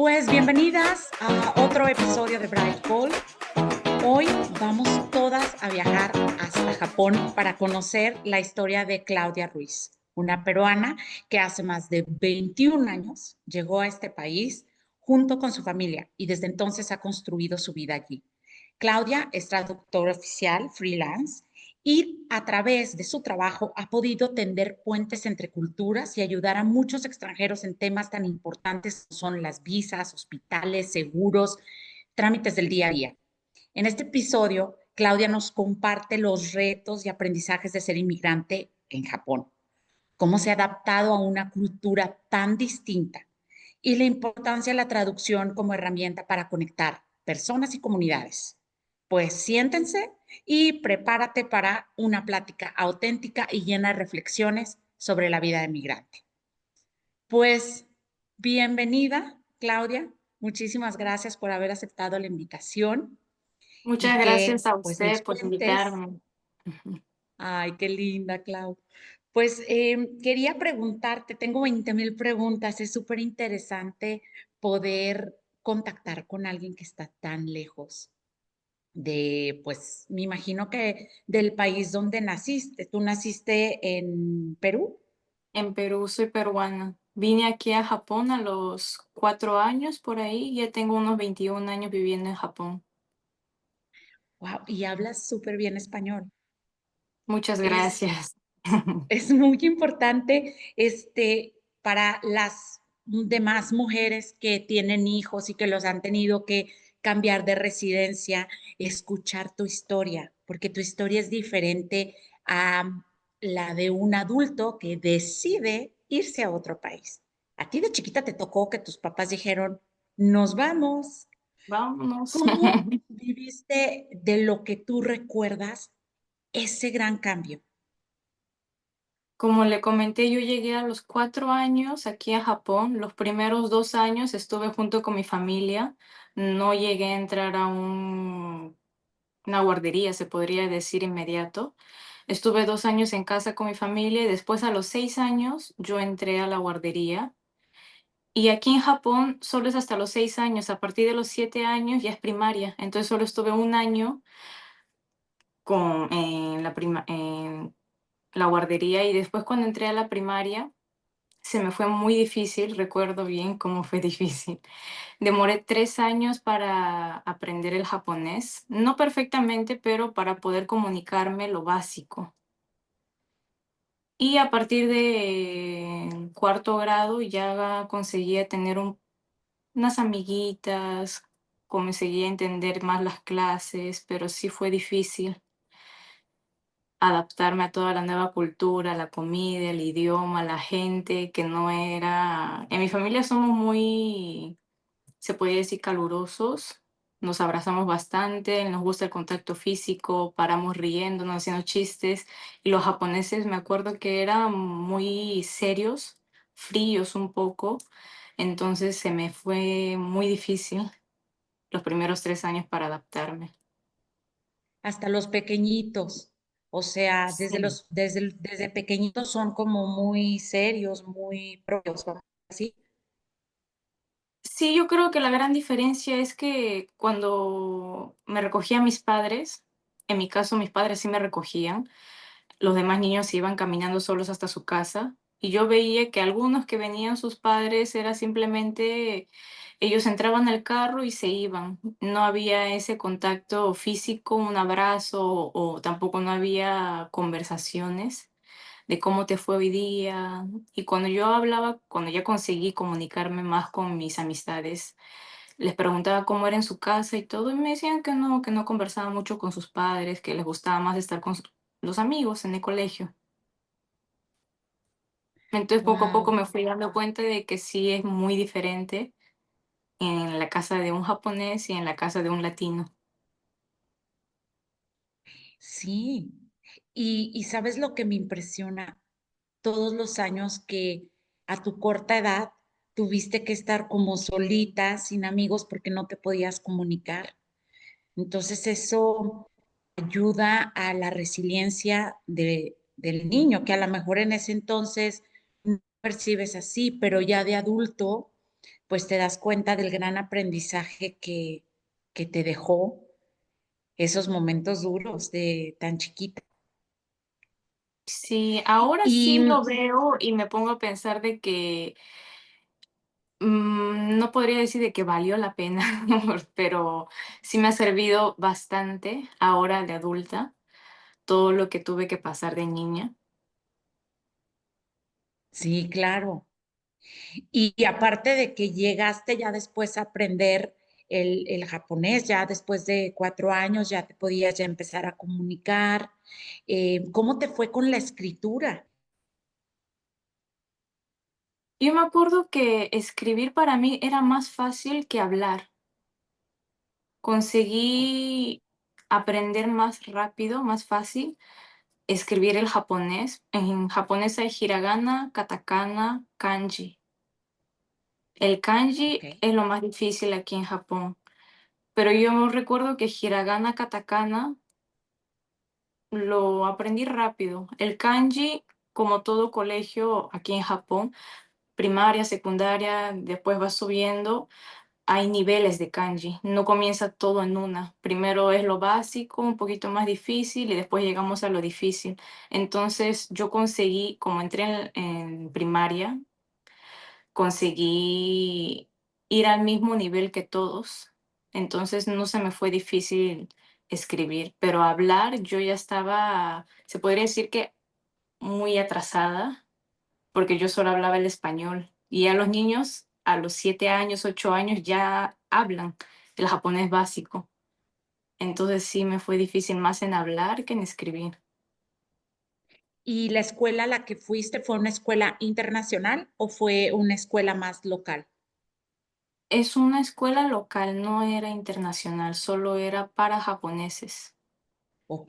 Pues bienvenidas a otro episodio de Bright Ball. Hoy vamos todas a viajar hasta Japón para conocer la historia de Claudia Ruiz, una peruana que hace más de 21 años llegó a este país junto con su familia y desde entonces ha construido su vida allí. Claudia es traductora oficial freelance y a través de su trabajo ha podido tender puentes entre culturas y ayudar a muchos extranjeros en temas tan importantes como son las visas, hospitales, seguros, trámites del día a día. En este episodio, Claudia nos comparte los retos y aprendizajes de ser inmigrante en Japón, cómo se ha adaptado a una cultura tan distinta y la importancia de la traducción como herramienta para conectar personas y comunidades. Pues siéntense y prepárate para una plática auténtica y llena de reflexiones sobre la vida de migrante. Pues bienvenida, Claudia. Muchísimas gracias por haber aceptado la invitación Muchas y gracias que a pues nos usted por cuentes. invitarme. Ujú. Ay, qué linda, Clau. Pues quería preguntarte, tengo 20,000 preguntas, es súper interesante poder contactar con alguien que está tan lejos de, pues me imagino que del país donde naciste. ¿Tú naciste en Perú? En Perú soy peruana. Vine aquí a Japón a los 4 años por ahí. Ya tengo unos 21 años viviendo en Japón. Wow, y hablas súper bien español. Muchas Es gracias. Es muy importante, para las demás mujeres que tienen hijos y que los han tenido que cambiar de residencia, escuchar tu historia, porque tu historia es diferente a la de un adulto que decide irse a otro país. A ti de chiquita te tocó que tus papás dijeron, nos vamos. Vámonos. ¿Cómo viviste de lo que tú recuerdas ese gran cambio? Como le comenté, yo llegué a los 4 años aquí a Japón. Los primeros 2 años estuve junto con mi familia. No llegué a entrar a una guardería, se podría decir inmediato. Estuve 2 años en casa con mi familia y después a los 6 años yo entré a la guardería. Y aquí en Japón solo es hasta los 6 años. A partir de los 7 años ya es primaria. Entonces solo estuve un año en la guardería y después cuando entré a la primaria se me fue muy difícil. Recuerdo bien cómo fue difícil. Demoré 3 años para aprender el japonés. No perfectamente, pero para poder comunicarme lo básico. Y a partir de cuarto grado ya conseguía tener unas amiguitas, conseguí entender más las clases, pero sí fue difícil adaptarme a toda la nueva cultura, la comida, el idioma, la gente que no era. En mi familia somos muy, se puede decir, calurosos. Nos abrazamos bastante, nos gusta el contacto físico, paramos riéndonos, haciendo chistes. Y los japoneses me acuerdo que eran muy serios, fríos un poco. Entonces se me fue muy difícil los primeros 3 años para adaptarme. Hasta los pequeñitos. O sea, Sí. desde pequeñitos son como muy serios, muy propios, vamos a decir. Sí, yo creo que la gran diferencia es que cuando me recogían mis padres, en mi caso mis padres sí me recogían, los demás niños se iban caminando solos hasta su casa y yo veía que algunos que venían sus padres era simplemente ellos entraban al carro y se iban. No había ese contacto físico, un abrazo o tampoco no había conversaciones de cómo te fue hoy día. Y cuando yo hablaba, cuando ya conseguí comunicarme más con mis amistades, les preguntaba cómo era en su casa y todo, y me decían que no conversaba mucho con sus padres, que les gustaba más estar con los amigos en el colegio. Entonces poco a poco Wow. me fui dando cuenta de que sí es muy diferente en la casa de un japonés y en la casa de un latino. Sí. Y ¿sabes lo que me impresiona? Todos los años que a tu corta edad tuviste que estar como solita, sin amigos, porque no te podías comunicar. Entonces eso ayuda a la resiliencia del niño, que a lo mejor en ese entonces no percibes así, pero ya de adulto pues te das cuenta del gran aprendizaje que te dejó esos momentos duros de tan chiquita. Sí, ahora Y sí lo veo y me pongo a pensar de que no podría decir de que valió la pena, pero sí me ha servido bastante ahora de adulta todo lo que tuve que pasar de niña. sí, claro. Y aparte de que llegaste ya después a aprender el japonés, ya después de 4 años ya te podías ya empezar a comunicar, ¿cómo te fue con la escritura? Yo me acuerdo que escribir para mí era más fácil que hablar. Oh, Conseguí aprender más rápido, más fácil, escribir el japonés. En japonés hay hiragana, katakana, kanji. El kanji okey, es lo más difícil aquí en Japón, pero yo recuerdo que hiragana, katakana lo aprendí rápido. El kanji, como todo colegio aquí en Japón, primaria, secundaria, después va subiendo, hay niveles de kanji, no comienza todo en una. Primero es lo básico, un poquito más difícil y después llegamos a lo difícil. Entonces yo conseguí, como entré en primaria, conseguí ir al mismo nivel que todos. Entonces no se me fue difícil escribir, pero hablar yo ya estaba, se podría decir que muy atrasada, porque yo solo hablaba el español. Y a los niños, a los 7 años, 8 años, ya hablan el japonés básico. Entonces sí me fue difícil más en hablar que en escribir. ¿y la escuela a la que fuiste fue una escuela internacional o fue una escuela más local? Es una escuela local, no era internacional, solo era para japoneses,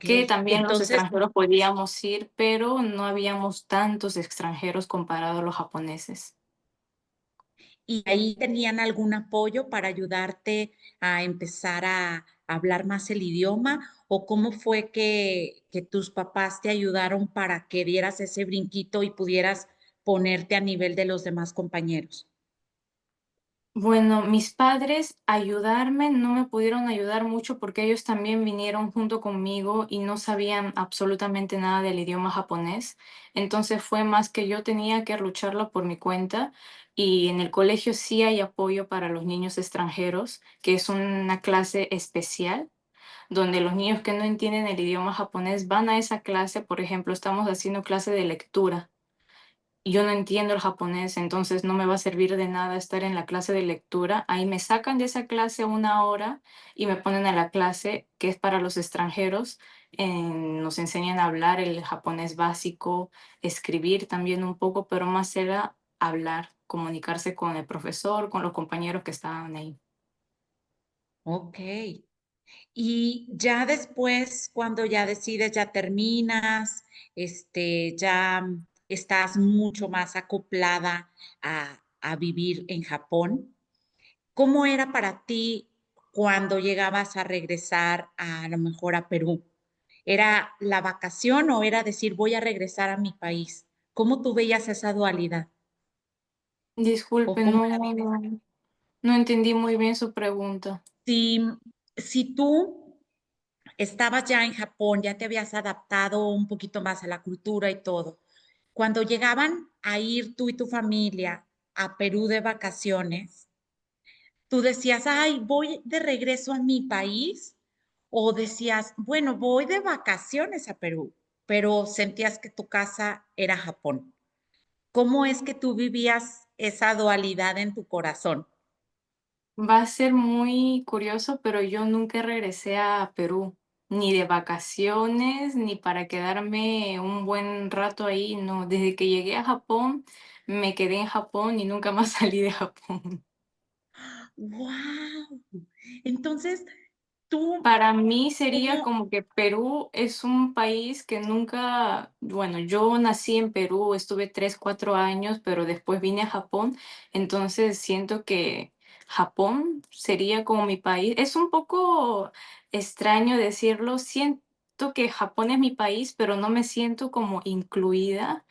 que Okey, también los entonces, extranjeros podíamos ir, pero no habíamos tantos extranjeros comparado a los japoneses. ¿y ahí tenían algún apoyo para ayudarte a empezar a hablar más el idioma? ¿O cómo fue que tus papás te ayudaron para que dieras ese brinquito y pudieras ponerte a nivel de los demás compañeros? Bueno, mis padres ayudarme no me pudieron ayudar mucho porque ellos también vinieron junto conmigo y no sabían absolutamente nada del idioma japonés. Entonces fue más que yo tenía que lucharlo por mi cuenta y en el colegio sí hay apoyo para los niños extranjeros, que es una clase especial donde los niños que no entienden el idioma japonés van a esa clase. Por ejemplo, estamos haciendo clase de lectura y yo no entiendo el japonés, entonces no me va a servir de nada estar en la clase de lectura. Ahí me sacan de esa clase una hora y me ponen a la clase que es para los extranjeros. Nos enseñan a hablar el japonés básico, escribir también un poco, pero más era hablar, comunicarse con el profesor, con los compañeros que estaban ahí. Okey. Y ya después, cuando ya decides, ya terminas, ya estás mucho más acoplada a vivir en Japón, ¿cómo era para ti cuando llegabas a regresar a lo mejor a Perú? ¿Era la vacación o era decir: "Voy a regresar a mi país"? ¿Cómo tú veías esa dualidad? ¿O Disculpe, cómo no, la vives? no entendí muy bien su pregunta. Si si tú estabas ya en Japón, ya te habías adaptado un poquito más a la cultura y todo. Cuando llegaban a ir tú y tu familia a Perú de vacaciones, ¿tú decías: "Ay, voy de regreso a mi país"? ¿O decías: "Bueno, voy de vacaciones a Perú", pero sentías que tu casa era Japón? ¿Cómo es que tú vivías esa dualidad en tu corazón? Va a ser muy curioso, pero yo nunca regresé a Perú, ni de vacaciones, ni para quedarme un buen rato ahí, no. Desde que llegué a Japón, me quedé en Japón y nunca más salí de Japón. ¡Guau! Entonces, tú, Para mí sería ¿cómo? como que Perú es un país que nunca, bueno, yo nací en Perú, estuve 3 4 años, pero después vine a Japón, entonces siento que Japón sería como mi país. Es un poco extraño decirlo, siento que Japón es mi país, pero no me siento como incluida,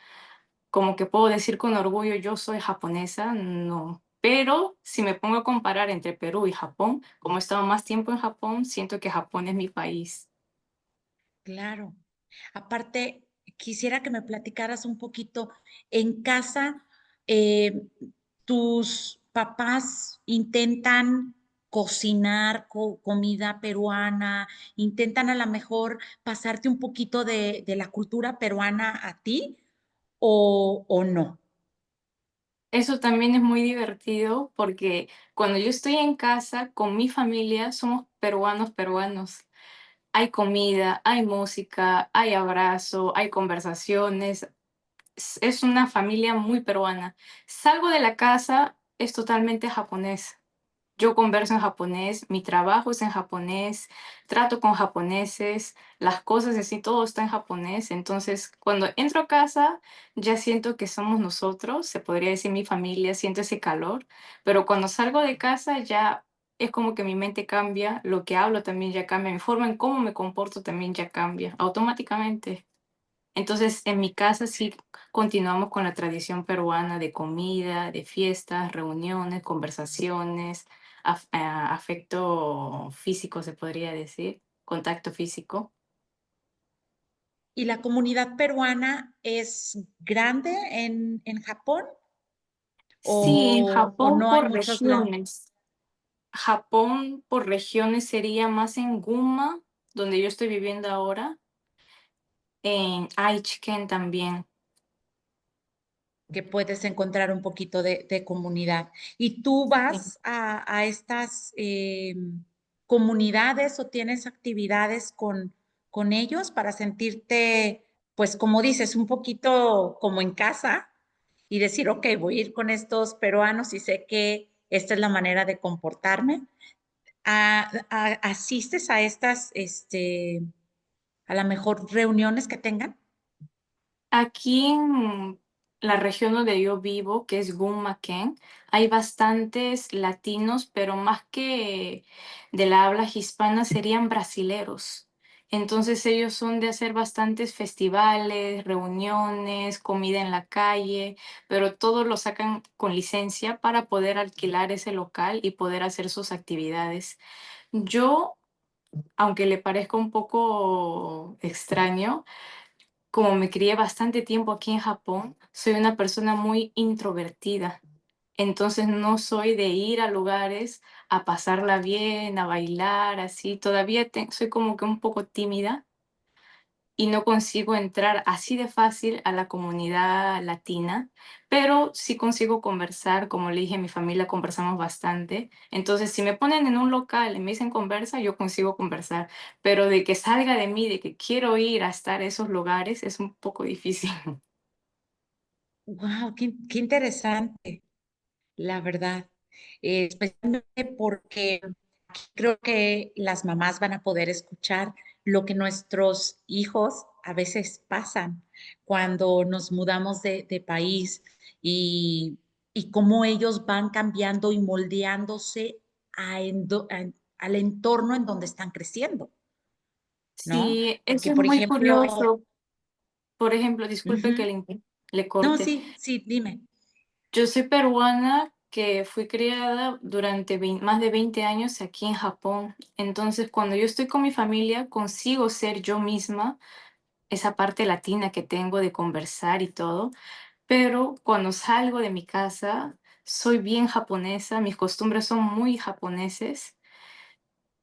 como que puedo decir con orgullo, yo soy japonesa, no. Pero si me pongo a comparar entre Perú y Japón, como he estado más tiempo en Japón, siento que Japón es mi país. Claro. Aparte, quisiera que me platicaras un poquito, en casa, ¿tus papás intentan cocinar comida peruana? ¿Intentan a lo mejor pasarte un poquito de la cultura peruana a ti o no? Eso también es muy divertido porque cuando yo estoy en casa con mi familia, somos peruanos, peruanos. Hay comida, hay música, hay abrazo, hay conversaciones. Es una familia muy peruana. Salgo de la casa, es totalmente japonés. Yo converso en japonés, mi trabajo es en japonés, trato con japoneses, las cosas así, todo está en japonés. Entonces, cuando entro a casa, ya siento que somos nosotros, se podría decir mi familia, siento ese calor, pero cuando salgo de casa ya es como que mi mente cambia, lo que hablo también ya cambia, mi forma en cómo me comporto también ya cambia automáticamente. Entonces, en mi casa sí continuamos con la tradición peruana de comida, de fiestas, reuniones, conversaciones, afecto físico, se podría decir, contacto físico. ¿Y la comunidad peruana es grande en Japón Sí, en o Japón no hay por muchos lados? regiones. Japón por regiones sería más en Guma, donde yo estoy viviendo ahora, en Aichiken también. Que puedes encontrar un poquito de comunidad. ¿Y tú Sí. vas a estas comunidades o tienes actividades con ellos para sentirte, pues como dices, un poquito como en casa y decir, ok, voy a ir con estos peruanos y sé que esta es la manera de comportarme? ¿Asistes a estas, a la mejor reuniones que tengan? Aquí en la región donde yo vivo, que es Gunma-ken, hay bastantes latinos, pero más que de la habla hispana serían brasileros. Entonces ellos son de hacer bastantes festivales, reuniones, comida en la calle, pero todo lo sacan con licencia para poder alquilar ese local y poder hacer sus actividades. Yo, aunque le parezca un poco extraño, como me crié bastante tiempo aquí en Japón, soy una persona muy introvertida. Entonces no soy de ir a lugares a pasarla bien, a bailar, así. Todavía soy como que un poco tímida y no consigo entrar así de fácil a la comunidad latina, pero sí consigo conversar, como le dije, mi familia conversamos bastante, entonces si me ponen en un local y me dicen conversa, yo consigo conversar, pero de que salga de mí, de que quiero ir a estar a esos lugares, es un poco difícil. ¡Wow! Qué interesante! La verdad, especialmente porque aquí creo que las mamás van a poder escuchar lo que nuestros hijos a veces pasan cuando nos mudamos de país y cómo ellos van cambiando y moldeándose al entorno en donde están creciendo, ¿no? Sí, Porque, eso es por muy ejemplo, curioso. Por ejemplo, disculpe que ujú. le No, corte. sí, sí, dime. Yo soy peruana que fui criada durante más de 20 años aquí en Japón. Entonces, cuando yo estoy con mi familia, consigo ser yo misma, esa parte latina que tengo de conversar y todo. Pero cuando salgo de mi casa, soy bien japonesa, mis costumbres son muy japoneses.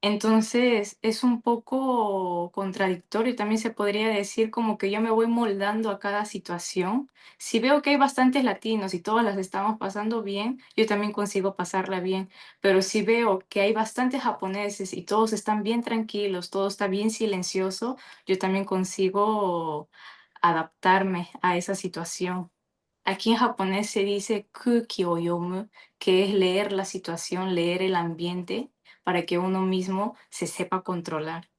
Entonces, es un poco contradictorio, también se podría decir como que yo me voy moldando a cada situación. Si veo que hay bastantes latinos y todas las estamos pasando bien, yo también consigo pasarla bien, pero si veo que hay bastantes japoneses y todos están bien tranquilos, todo está bien silencioso, yo también consigo adaptarme a esa situación. Aquí en japonés se dice kuki o yomu, que es leer la situación, leer el ambiente para que uno mismo se sepa controlar.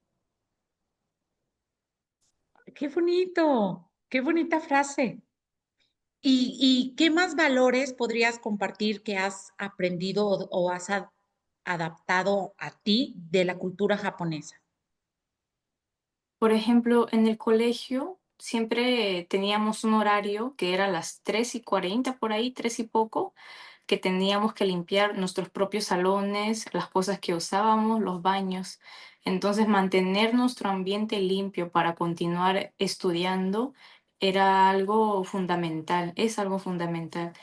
Qué bonito, qué bonita frase. ¿Y qué más valores podrías compartir que has aprendido o has adaptado a ti de la cultura japonesa? Por ejemplo, en el colegio siempre teníamos un horario que era las 3:40 por ahí, 3 y poco, que teníamos que limpiar nuestros propios salones, las cosas que usábamos, los baños. Entonces, mantener nuestro ambiente limpio para continuar estudiando era algo fundamental, es algo fundamental.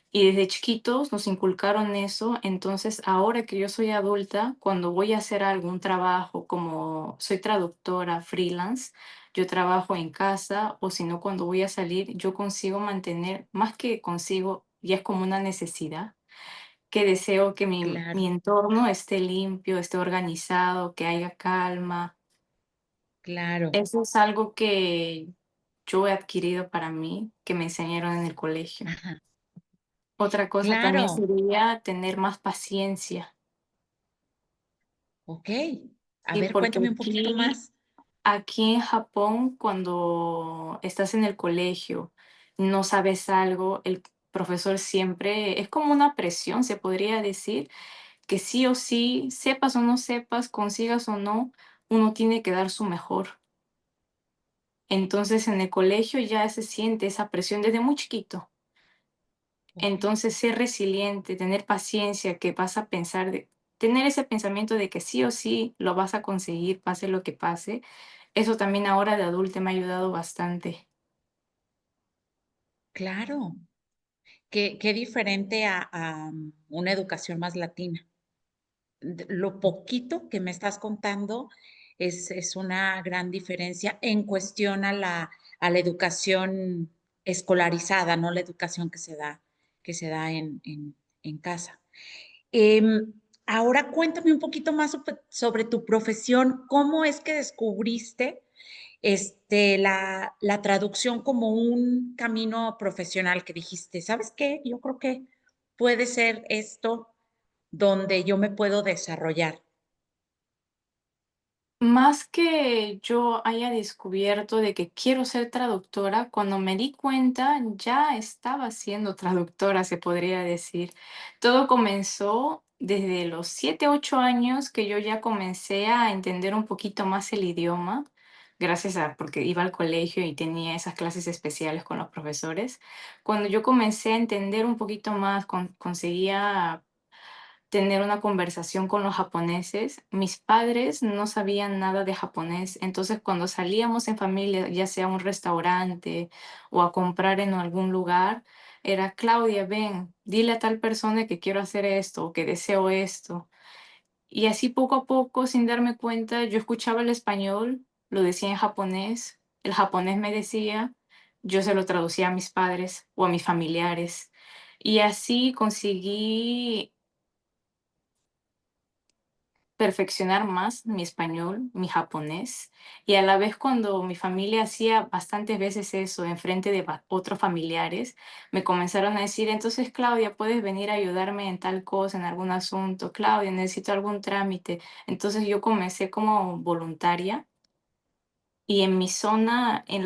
Y desde chiquitos nos inculcaron eso, entonces ahora que yo soy adulta, cuando voy a hacer algún trabajo, como soy traductora freelance, yo trabajo en casa o si no cuando voy a salir, yo consigo mantener, más que consigo, ya es como una necesidad, que deseo que mi Claro, entorno esté limpio, esté organizado, que haya calma. claro. Eso es algo que yo he adquirido para mí, que me enseñaron en el colegio. Ajá. Otra cosa también Claro. sería tener más paciencia. Ok. A Sí, ver, porque cuéntame un poquito más. aquí en Japón, cuando estás en el colegio, no sabes algo, el profesor siempre es como una presión, se podría decir, que sí o sí, sepas o no sepas, consigas o no, uno tiene que dar su mejor. Entonces, en el colegio ya se siente esa presión desde muy chiquito. Ok. Entonces, ser resiliente, tener paciencia, que vas a pensar tener ese pensamiento de que sí o sí lo vas a conseguir, pase lo que pase. Eso también ahora de adulta me ha ayudado bastante. Claro. Qué diferente a una educación más latina. Lo poquito que me estás contando es una gran diferencia en cuestión a la educación escolarizada, no la educación que se da en casa. Em, Ahora cuéntame un poquito más sobre tu profesión. ¿Cómo es que descubriste la traducción como un camino profesional que dijiste, ¿sabes qué? Yo creo que puede ser esto donde yo me puedo desarrollar. Más que yo haya descubierto de que quiero ser traductora, cuando me di cuenta ya estaba siendo traductora, se podría decir. Todo comenzó desde los 7, 8 años que yo ya comencé a entender un poquito más el idioma, gracias a porque iba al colegio y tenía esas clases especiales con los profesores. Cuando yo comencé a entender un poquito más, conseguía tener una conversación con los japoneses. Mis padres no sabían nada de japonés, entonces cuando salíamos en familia, ya sea a un restaurante o a comprar en algún lugar, era Claudia, ven, dile a tal persona que quiero hacer esto o que deseo esto. Y así poco a poco, sin darme cuenta, yo escuchaba el español, lo decía en japonés, el japonés me decía, yo se lo traducía a mis padres o a mis familiares. Y así conseguí perfeccionar más mi español, mi japonés, y a la vez cuando mi familia hacía bastantes veces eso en frente de otros familiares, me comenzaron a decir, entonces Claudia, puedes venir a ayudarme en tal cosa, en algún asunto, Claudia, necesito algún trámite. Entonces yo comencé como voluntaria y en mi zona, en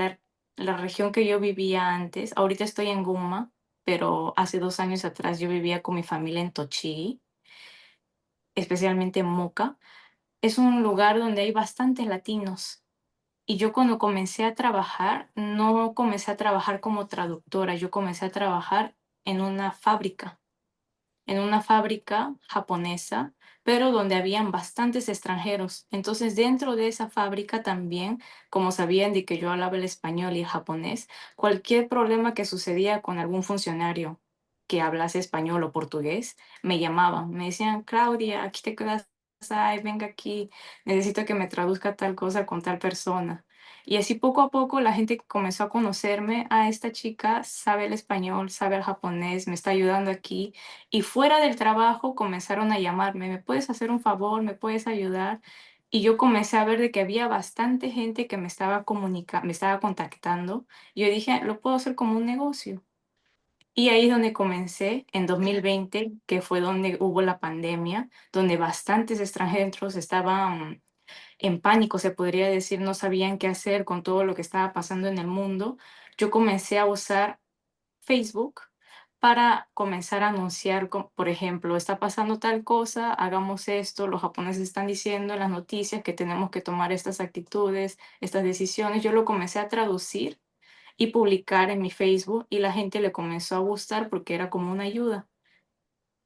la región que yo vivía antes, ahorita estoy en Guma, pero hace 2 años atrás yo vivía con mi familia en Tochigi, especialmente en Moca. Es un lugar donde hay bastantes latinos. Y yo cuando comencé a trabajar, no comencé a trabajar como traductora, yo comencé a trabajar en una fábrica, en una fábrica japonesa, pero donde habían bastantes extranjeros. Entonces, dentro de esa fábrica también, como sabían de que yo hablaba el español y el japonés, cualquier problema que sucedía con algún funcionario que hablase español o portugués, me llamaban, me decían, Claudia, aquí te quedas, venga aquí, necesito que me traduzca tal cosa con tal persona. Y así poco a poco la gente comenzó a conocerme, a esta chica sabe el español, sabe el japonés, me está ayudando aquí y fuera del trabajo comenzaron a llamarme, ¿me puedes hacer un favor? ¿Me puedes ayudar? Y yo comencé a ver de que había bastante gente que me estaba contactando. Y yo dije, lo puedo hacer como un negocio. Y ahí es donde comencé, en Claro, 2020, que fue donde hubo la pandemia, donde bastantes extranjeros estaban en pánico, se podría decir, no sabían qué hacer con todo lo que estaba pasando en el mundo. Yo comencé a usar Facebook para comenzar a anunciar, por ejemplo, está pasando tal cosa, hagamos esto, los japoneses están diciendo en las noticias que tenemos que tomar estas actitudes, estas decisiones. Yo lo comencé a traducir y publicar en mi Facebook y la gente le comenzó a gustar porque era como una ayuda.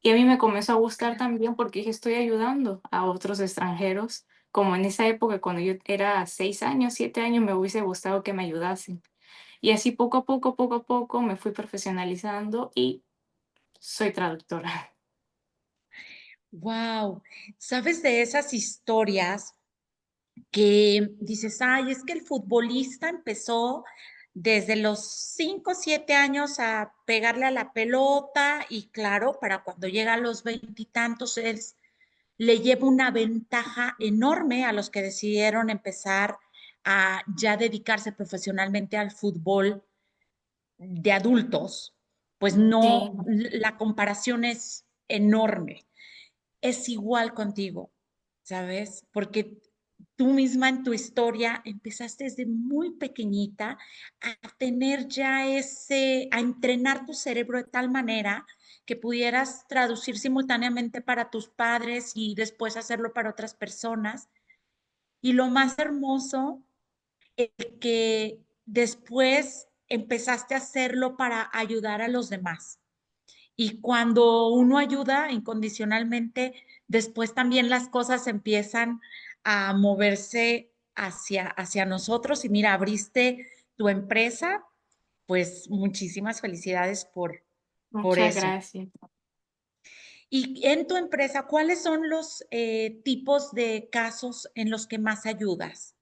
Y a mí me comenzó a gustar también porque dije: "Estoy ayudando a otros extranjeros", como en esa época, cuando yo era 6 años, 7 años, me hubiese gustado que me ayudasen. Y así poco a poco me fui profesionalizando y soy traductora. Wow. ¿Sabes de esas historias que dices, ay, es que el futbolista empezó desde los 5 o 7 años a pegarle a la pelota y claro, para cuando llega a los veintitantos, él le lleva una ventaja enorme a los que decidieron empezar a ya dedicarse profesionalmente al fútbol de adultos? Pues Sí, no, la comparación es enorme. Es igual contigo, ¿sabes? Porque tú misma en tu historia empezaste desde muy pequeñita a tener ya a entrenar tu cerebro de tal manera que pudieras traducir simultáneamente para tus padres y después hacerlo para otras personas. Y lo más hermoso es que después empezaste a hacerlo para ayudar a los demás. Y cuando uno ayuda incondicionalmente, después también las cosas empiezan a moverse hacia nosotros. Y mira, abriste tu empresa, pues muchísimas felicidades por muchas eso. gracias. Y en tu empresa, ¿cuáles son los tipos de casos en los que más ayudas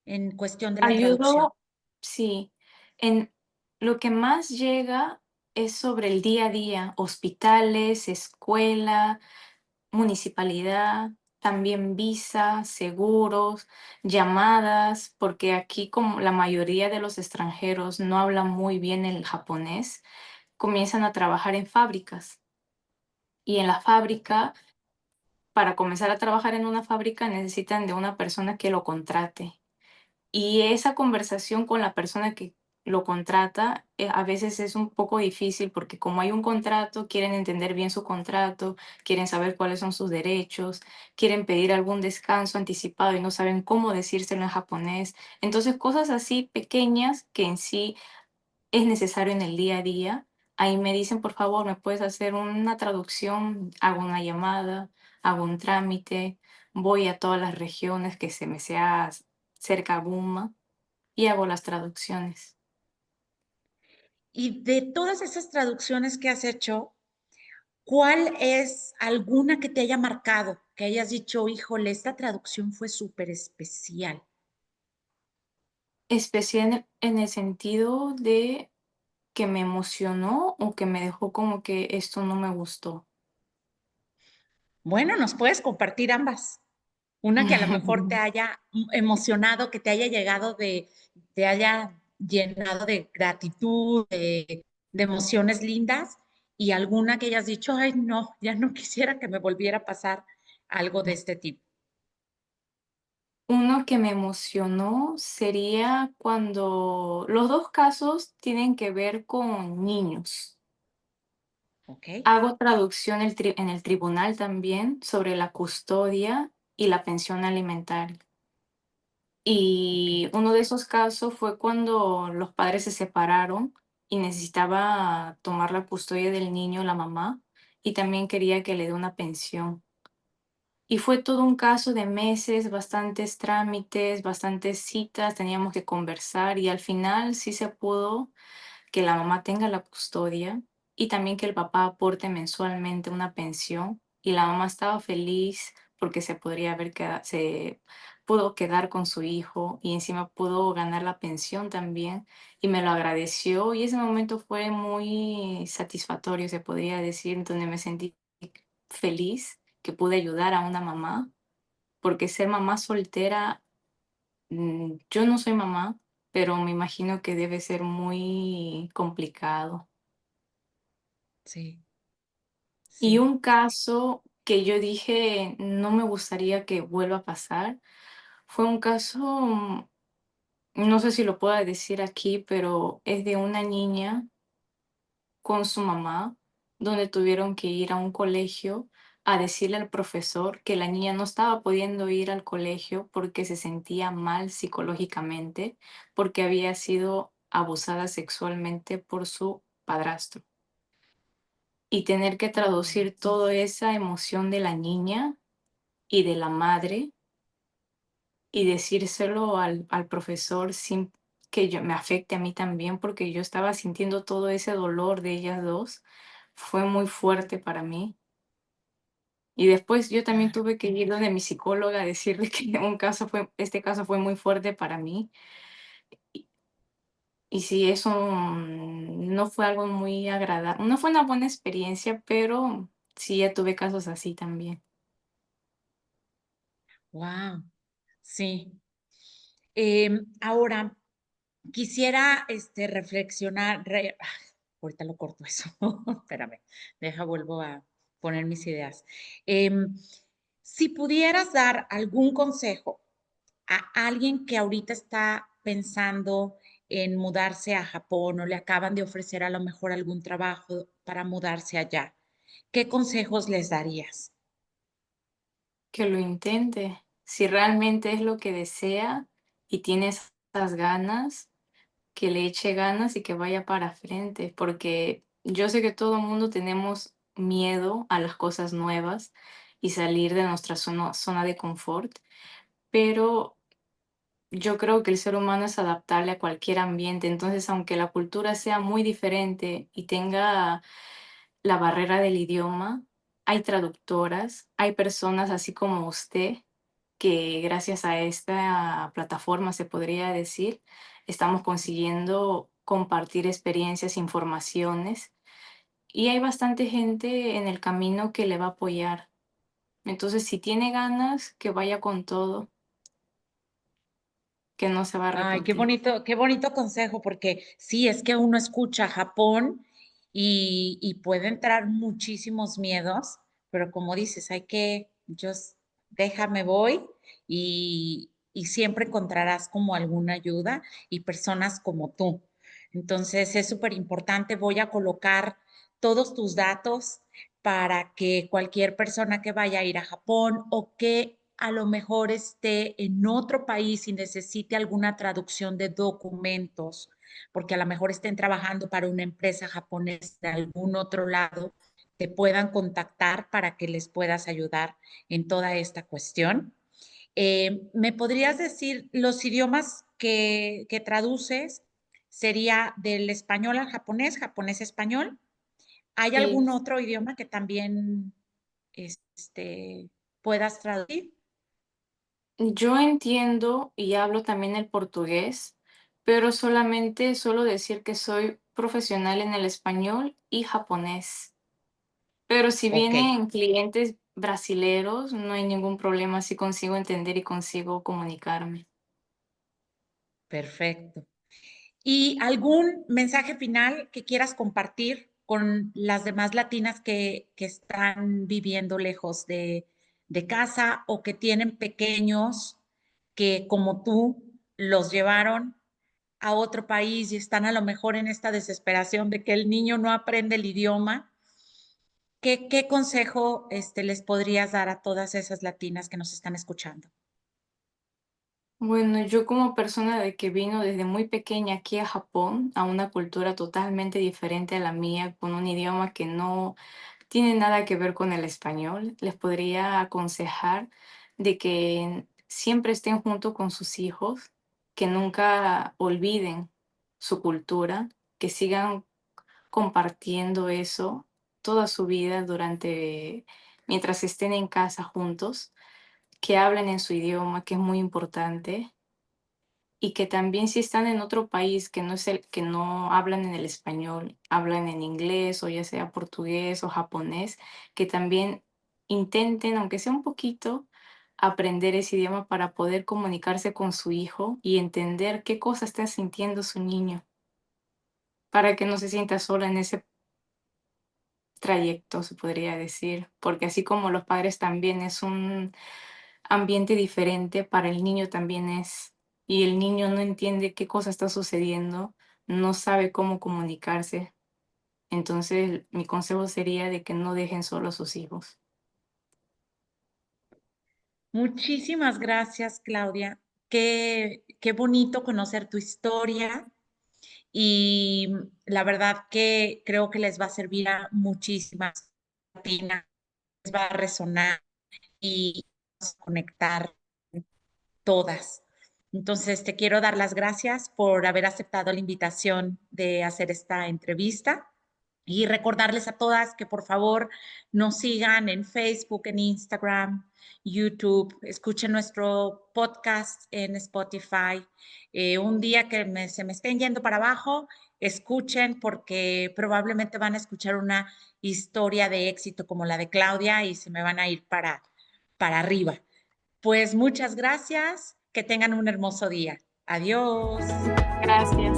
en cuestión de la traducción? Ayudo, sí, en lo que más llega es sobre el día a día, hospitales, escuela, municipalidad, también visa, seguros, llamadas, porque aquí como la mayoría de los extranjeros no hablan muy bien el japonés, comienzan a trabajar en fábricas y en la fábrica, para comenzar a trabajar en una fábrica necesitan de una persona que lo contrate. Y esa conversación con la persona que lo contrata, a veces es un poco difícil porque como hay un contrato, quieren entender bien su contrato, quieren saber cuáles son sus derechos, quieren pedir algún descanso anticipado y no saben cómo decírselo en japonés. Entonces, cosas así pequeñas que en sí es necesario en el día a día. Ahí me dicen, por favor, ¿me puedes hacer una traducción? Hago una llamada, hago un trámite, voy a todas las regiones que se me sea cerca a Buma y hago las traducciones. Y de todas esas traducciones que has hecho, ¿cuál es alguna que te haya marcado? Que hayas dicho, híjole, esta traducción fue súper especial. Especial en el sentido de que me emocionó o que me dejó como que esto no me gustó. Bueno, nos puedes compartir ambas. Una que a lo mejor te haya emocionado, que te haya llegado te haya llenado de gratitud, de emociones lindas, y alguna que hayas dicho, ay, no, ya no quisiera que me volviera a pasar algo de este tipo. Uno que me emocionó sería cuando los 2 casos tienen que ver con niños. ¿Ok? Hago traducción en el tribunal también sobre la custodia y la pensión alimentaria. Ok. Y uno de esos casos fue cuando los padres se separaron y necesitaba tomar la custodia del niño la mamá, y también quería que le dé una pensión. Y fue todo un caso de meses, bastantes trámites, bastantes citas, teníamos que conversar y al final sí se pudo que la mamá tenga la custodia y también que el papá aporte mensualmente una pensión. Y la mamá estaba feliz porque se pudo quedar con su hijo y encima pudo ganar la pensión también y me lo agradeció y ese momento fue muy satisfactorio, se podría decir, donde me sentí feliz que pude ayudar a una mamá, porque ser mamá soltera, yo no soy mamá, pero me imagino que debe ser muy complicado. Sí, Y sí. un caso que yo dije, no me gustaría que vuelva a pasar, fue un caso, no sé si lo pueda decir aquí, pero es de una niña con su mamá, donde tuvieron que ir a un colegio a decirle al profesor que la niña no estaba pudiendo ir al colegio porque se sentía mal psicológicamente, porque había sido abusada sexualmente por su padrastro. y tener que traducir toda esa emoción de la niña y de la madre y decírselo al profesor sin que yo me afecte a mí también, porque yo estaba sintiendo todo ese dolor de ellas 2 fue muy fuerte para mí. Y después yo también Claro. tuve que ir donde mi psicóloga a decirle que este caso fue muy fuerte para mí. Y y sí, eso, no fue algo muy agradable, no fue una buena experiencia, pero sí, ya tuve casos así también. Wow, sí. Ahora, quisiera reflexionar, ahorita lo corto eso, espérame, vuelvo a poner mis ideas. Em, si pudieras dar algún consejo a alguien que ahorita está pensando en mudarse a Japón o le acaban de ofrecer a lo mejor algún trabajo para mudarse allá, ¿qué consejos les darías? Que lo intente. Si realmente es lo que desea y tiene esas ganas, que le eche ganas y que vaya para frente, porque yo sé que todo el mundo tenemos miedo a las cosas nuevas y salir de nuestra zona de confort, pero yo creo que el ser humano es adaptable a cualquier ambiente, entonces aunque la cultura sea muy diferente y tenga la barrera del idioma, hay traductoras, hay personas así como usted que gracias a esta plataforma, se podría decir, estamos consiguiendo compartir experiencias, informaciones, y hay bastante gente en el camino que le va a apoyar. Entonces, si tiene ganas, que vaya con todo, que no se va a Ay, arrepentir. qué bonito consejo, porque sí, es que uno escucha Japón y puede entrar muchísimos miedos, pero como dices, hay que, déjame voy y siempre encontrarás como alguna ayuda y personas como tú. Entonces es súper importante, voy a colocar todos tus datos para que cualquier persona que vaya a ir a Japón o que a lo mejor esté en otro país y necesite alguna traducción de documentos, porque a lo mejor estén trabajando para una empresa japonesa de algún otro lado, te puedan contactar para que les puedas ayudar en toda esta cuestión. ¿Me podrías decir los idiomas que traduces? ¿Sería del español al japonés, japonés español? ¿Hay Sí, algún otro idioma que también puedas traducir? yo entiendo y hablo también el portugués, pero solamente suelo decir que soy profesional en el español y japonés. Pero si Ok, vienen clientes brasileros, no hay ningún problema, si consigo entender y consigo comunicarme. perfecto. ¿Y algún mensaje final que quieras compartir con las demás latinas que están viviendo lejos de casa o que tienen pequeños que como tú los llevaron a otro país y están a lo mejor en esta desesperación de que el niño no aprende el idioma? ¿Qué consejo les podrías dar a todas esas latinas que nos están escuchando? Bueno, yo como persona de que vino desde muy pequeña aquí a Japón, a una cultura totalmente diferente a la mía, con un idioma que no tiene nada que ver con el español, les podría aconsejar de que siempre estén junto con sus hijos, que nunca olviden su cultura, que sigan compartiendo eso toda su vida mientras estén en casa juntos, que hablen en su idioma, que es muy importante, y que también si están en otro país que no hablan en el español, hablan en inglés o ya sea portugués o japonés, que también intenten, aunque sea un poquito, aprender ese idioma para poder comunicarse con su hijo y entender qué cosa está sintiendo su niño, para que no se sienta sola en ese trayecto, se podría decir, porque así como los padres también es un ambiente diferente, para el niño también es, y el niño no entiende qué cosa está sucediendo, no sabe cómo comunicarse. Entonces, mi consejo sería de que no dejen solo a sus hijos. Muchísimas gracias, Claudia. Qué bonito conocer tu historia y la verdad que creo que les va a servir a muchísimas latinas, les va a resonar y vamos a conectar todas. Entonces, te quiero dar las gracias por haber aceptado la invitación de hacer esta entrevista y recordarles a todas que por favor nos sigan en Facebook, en Instagram, YouTube, escuchen nuestro podcast en Spotify. Un día que se me estén yendo para abajo, escuchen porque probablemente van a escuchar una historia de éxito como la de Claudia y se me van a ir para arriba. Pues muchas gracias, que tengan un hermoso día. Adiós. Gracias.